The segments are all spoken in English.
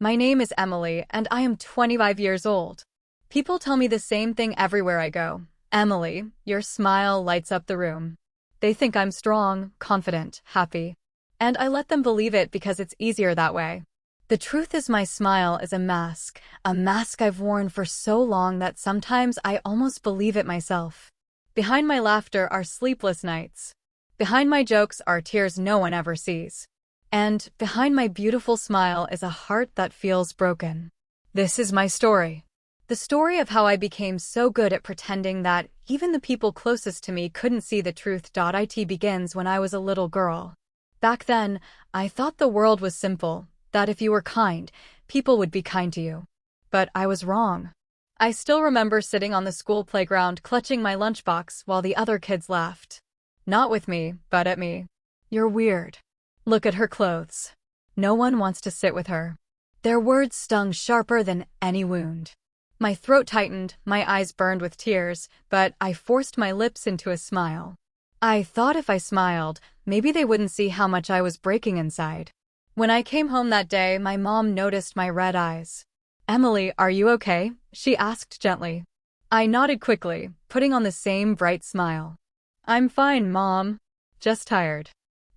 My name is Emily, and I am 25 years old. People tell me the same thing everywhere I go. Emily, your smile lights up the room. They think I'm strong, confident, happy. And I let them believe it because it's easier that way. The truth is my smile is a mask I've worn for so long that sometimes I almost believe it myself. Behind my laughter are sleepless nights. Behind my jokes are tears no one ever sees. And behind my beautiful smile is a heart that feels broken. This is my story. The story of how I became so good at pretending that even the people closest to me couldn't see the truth. It begins when I was a little girl. Back then, I thought the world was simple, that if you were kind, people would be kind to you. But I was wrong. I still remember sitting on the school playground clutching my lunchbox while the other kids laughed. Not with me, but at me. You're weird. Look at her clothes. No one wants to sit with her. Their words stung sharper than any wound. My throat tightened, my eyes burned with tears, but I forced my lips into a smile. I thought if I smiled, maybe they wouldn't see how much I was breaking inside. When I came home that day, my mom noticed my red eyes. "Emily, are you okay?" she asked gently. I nodded quickly, putting on the same bright smile. "I'm fine, Mom. Just tired."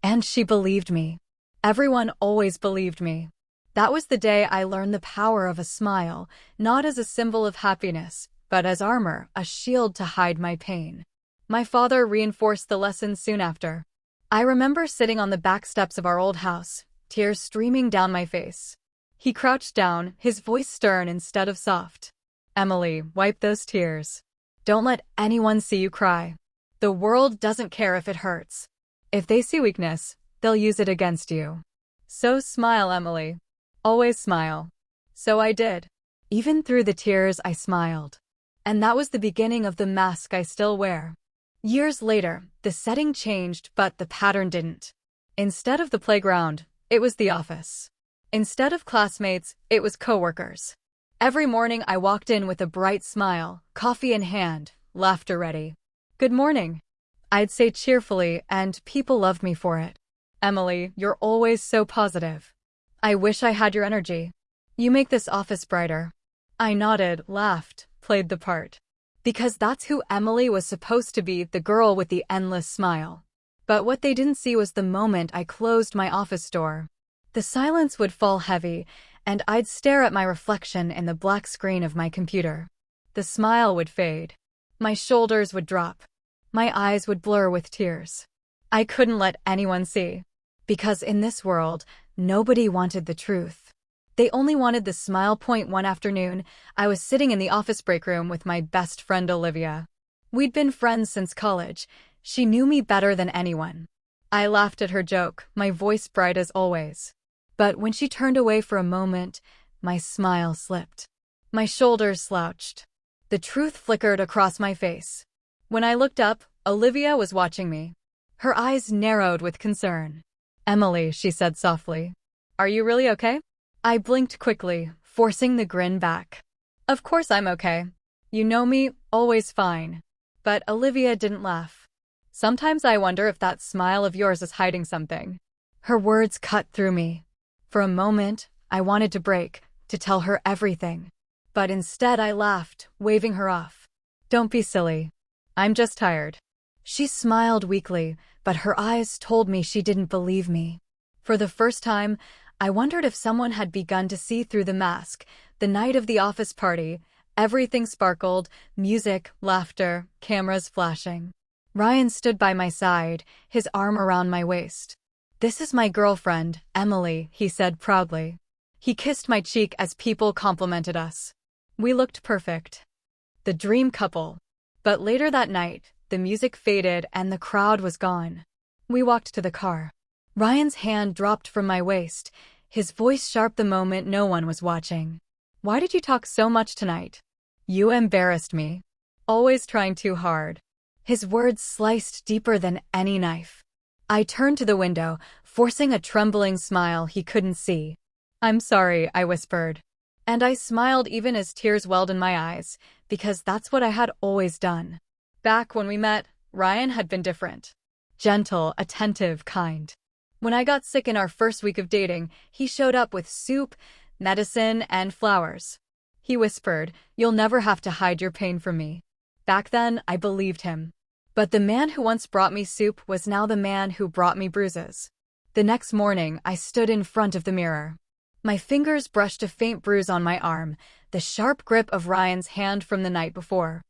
And she believed me. Everyone always believed me. That was the day I learned the power of a smile, not as a symbol of happiness, but as armor, a shield to hide my pain. My father reinforced the lesson soon after. I remember sitting on the back steps of our old house, tears streaming down my face. He crouched down, his voice stern instead of soft. "Emily, wipe those tears. Don't let anyone see you cry. The world doesn't care if it hurts. If they see weakness, they'll use it against you. So smile, Emily. Always smile." So I did. Even through the tears, I smiled. And that was the beginning of the mask I still wear. Years later, the setting changed, but the pattern didn't. Instead of the playground, it was the office. Instead of classmates, it was coworkers. Every morning I walked in with a bright smile, coffee in hand, laughter ready. "Good morning," I'd say cheerfully, and people loved me for it. "Emily, you're always so positive. I wish I had your energy. You make this office brighter." I nodded, laughed, played the part. Because that's who Emily was supposed to be, the girl with the endless smile. But what they didn't see was the moment I closed my office door. The silence would fall heavy, and I'd stare at my reflection in the black screen of my computer. The smile would fade. My shoulders would drop. My eyes would blur with tears. I couldn't let anyone see. Because in this world, nobody wanted the truth. They only wanted the smile. One afternoon, I was sitting in the office break room with my best friend Olivia. We'd been friends since college. She knew me better than anyone. I laughed at her joke, my voice bright as always. But when she turned away for a moment, my smile slipped. My shoulders slouched. The truth flickered across my face. When I looked up, Olivia was watching me. Her eyes narrowed with concern. "Emily," she said softly. "Are you really okay?" I blinked quickly, forcing the grin back. "Of course I'm okay. You know me, always fine." But Olivia didn't laugh. "Sometimes I wonder if that smile of yours is hiding something." Her words cut through me. For a moment, I wanted to break, to tell her everything. But instead I laughed, waving her off. "Don't be silly. I'm just tired." She smiled weakly, but her eyes told me she didn't believe me. For the first time, I wondered if someone had begun to see through the mask. The night of the office party, everything sparkled, music, laughter, cameras flashing. Ryan stood by my side, his arm around my waist. "This is my girlfriend, Emily," he said proudly. He kissed my cheek as people complimented us. We looked perfect. The dream couple. But later that night, the music faded and the crowd was gone. We walked to the car. Ryan's hand dropped from my waist, his voice sharp the moment no one was watching. "Why did you talk so much tonight? You embarrassed me. Always trying too hard." His words sliced deeper than any knife. I turned to the window, forcing a trembling smile he couldn't see. "I'm sorry," I whispered. And I smiled even as tears welled in my eyes, because that's what I had always done. Back when we met, Ryan had been different. Gentle, attentive, kind. When I got sick in our first week of dating, he showed up with soup, medicine, and flowers. He whispered, "You'll never have to hide your pain from me." Back then, I believed him. But the man who once brought me soup was now the man who brought me bruises. The next morning, I stood in front of the mirror. My fingers brushed a faint bruise on my arm, the sharp grip of Ryan's hand from the night before.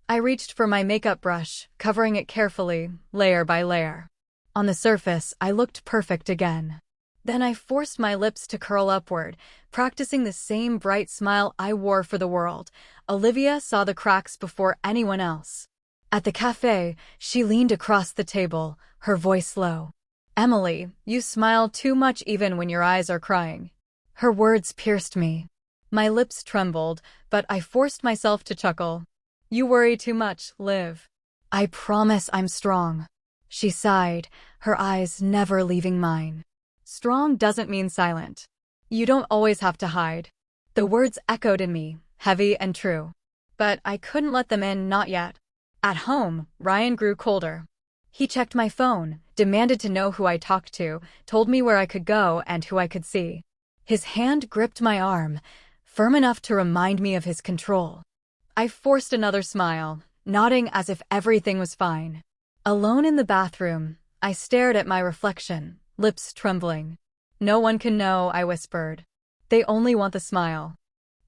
I reached for my makeup brush, covering it carefully, layer by layer. On the surface, I looked perfect again. Then I forced my lips to curl upward, practicing the same bright smile I wore for the world. Olivia saw the cracks before anyone else. At the cafe, she leaned across the table, her voice low. "Emily, you smile too much even when your eyes are crying." Her words pierced me. My lips trembled, but I forced myself to chuckle. "You worry too much, Liv." "I promise I'm strong." She sighed, her eyes never leaving mine. "Strong doesn't mean silent. You don't always have to hide." The words echoed in me, heavy and true. But I couldn't let them in, not yet. At home, Ryan grew colder. He checked my phone, demanded to know who I talked to, told me where I could go and who I could see. His hand gripped my arm, firm enough to remind me of his control. I forced another smile, nodding as if everything was fine. Alone in the bathroom, I stared at my reflection, lips trembling. "No one can know," I whispered. "They only want the smile."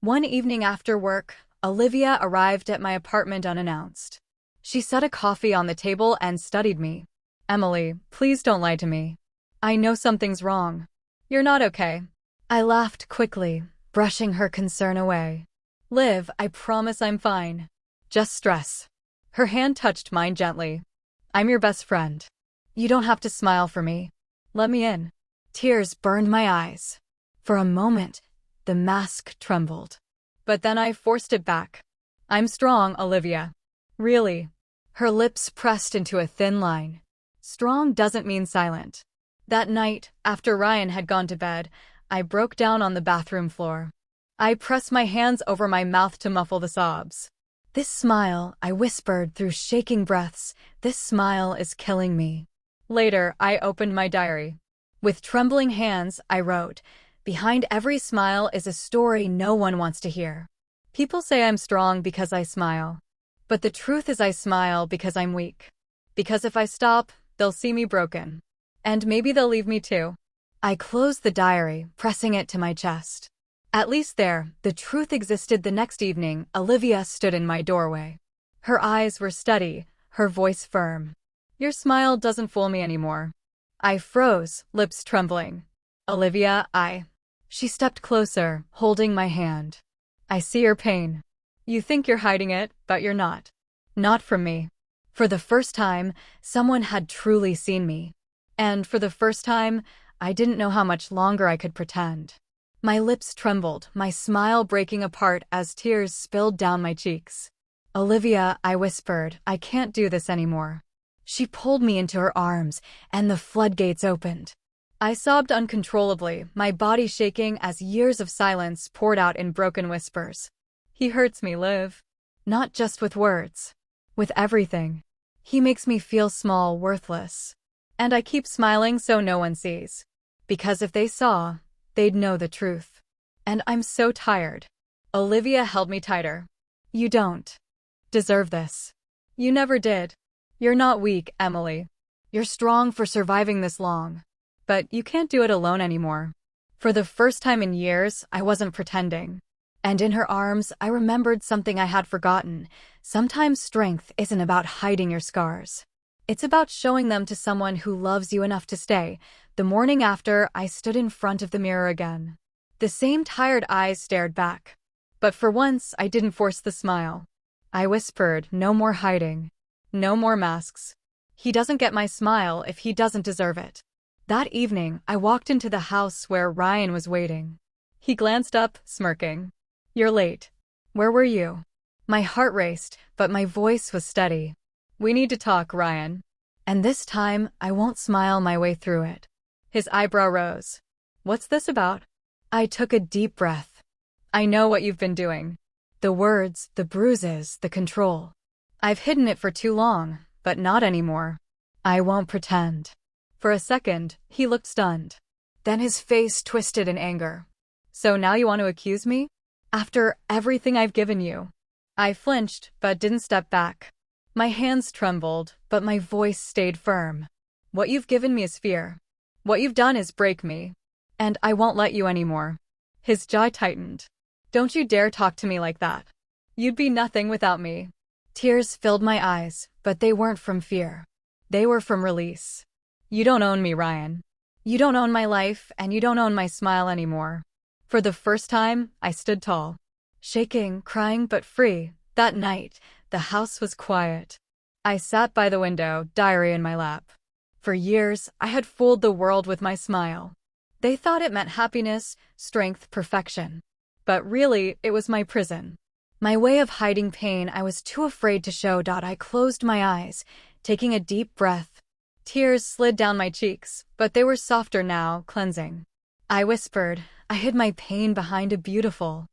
One evening after work, Olivia arrived at my apartment unannounced. She set a coffee on the table and studied me. "Emily, please don't lie to me. I know something's wrong. You're not okay." I laughed quickly, brushing her concern away. "Liv, I promise I'm fine. Just stress." Her hand touched mine gently. "I'm your best friend. You don't have to smile for me. Let me in." Tears burned my eyes. For a moment, the mask trembled. But then I forced it back. "I'm strong, Olivia." "Really?" Her lips pressed into a thin line. "Strong doesn't mean silent." That night, after Ryan had gone to bed, I broke down on the bathroom floor. I pressed my hands over my mouth to muffle the sobs. "This smile," I whispered through shaking breaths, "this smile is killing me." Later, I opened my diary. With trembling hands, I wrote, "Behind every smile is a story no one wants to hear." People say I'm strong because I smile. But the truth is I smile because I'm weak. Because if I stop, they'll see me broken. And maybe they'll leave me too. I closed the diary, pressing it to my chest. At least there, the truth existed. The next evening, Olivia stood in my doorway. Her eyes were steady, her voice firm. "Your smile doesn't fool me anymore." I froze, lips trembling. "Olivia, She stepped closer, holding my hand. "I see your pain. You think you're hiding it, but you're not. Not from me." For the first time, someone had truly seen me. And for the first time, I didn't know how much longer I could pretend. My lips trembled, my smile breaking apart as tears spilled down my cheeks. "Olivia," I whispered, "I can't do this anymore." She pulled me into her arms, and the floodgates opened. I sobbed uncontrollably, my body shaking as years of silence poured out in broken whispers. "He hurts me, Liv. Not just with words. With everything. He makes me feel small, worthless. And I keep smiling so no one sees. Because if they saw, they'd know the truth. And I'm so tired." Olivia held me tighter. "You don't deserve this. You never did. You're not weak, Emily. You're strong for surviving this long. But you can't do it alone anymore." For the first time in years, I wasn't pretending. And in her arms, I remembered something I had forgotten. Sometimes strength isn't about hiding your scars. It's about showing them to someone who loves you enough to stay. The morning after, I stood in front of the mirror again. The same tired eyes stared back. But for once, I didn't force the smile. I whispered, "No more hiding. No more masks. He doesn't get my smile if he doesn't deserve it." That evening, I walked into the house where Ryan was waiting. He glanced up, smirking. "You're late. Where were you?" My heart raced, but my voice was steady. "We need to talk, Ryan. And this time, I won't smile my way through it." His eyebrow rose. "What's this about?" I took a deep breath. "I know what you've been doing. The words, the bruises, the control. I've hidden it for too long, but not anymore. I won't pretend." For a second, he looked stunned. Then his face twisted in anger. So now you want to accuse me? After everything I've given you. I flinched, but didn't step back. My hands trembled, but my voice stayed firm. What you've given me is fear. What you've done is break me. And I won't let you anymore. His jaw tightened. Don't you dare talk to me like that. You'd be nothing without me. Tears filled my eyes, but they weren't from fear. They were from release. You don't own me, Ryan. You don't own my life, and you don't own my smile anymore. For the first time, I stood tall. Shaking, crying, but free. That night, the house was quiet. I sat by the window, diary in my lap. For years, I had fooled the world with my smile. They thought it meant happiness, strength, perfection. But really, it was my prison. My way of hiding pain I was too afraid to show. I closed my eyes, taking a deep breath. Tears slid down my cheeks, but they were softer now, cleansing. I whispered. I hid my pain behind a beautiful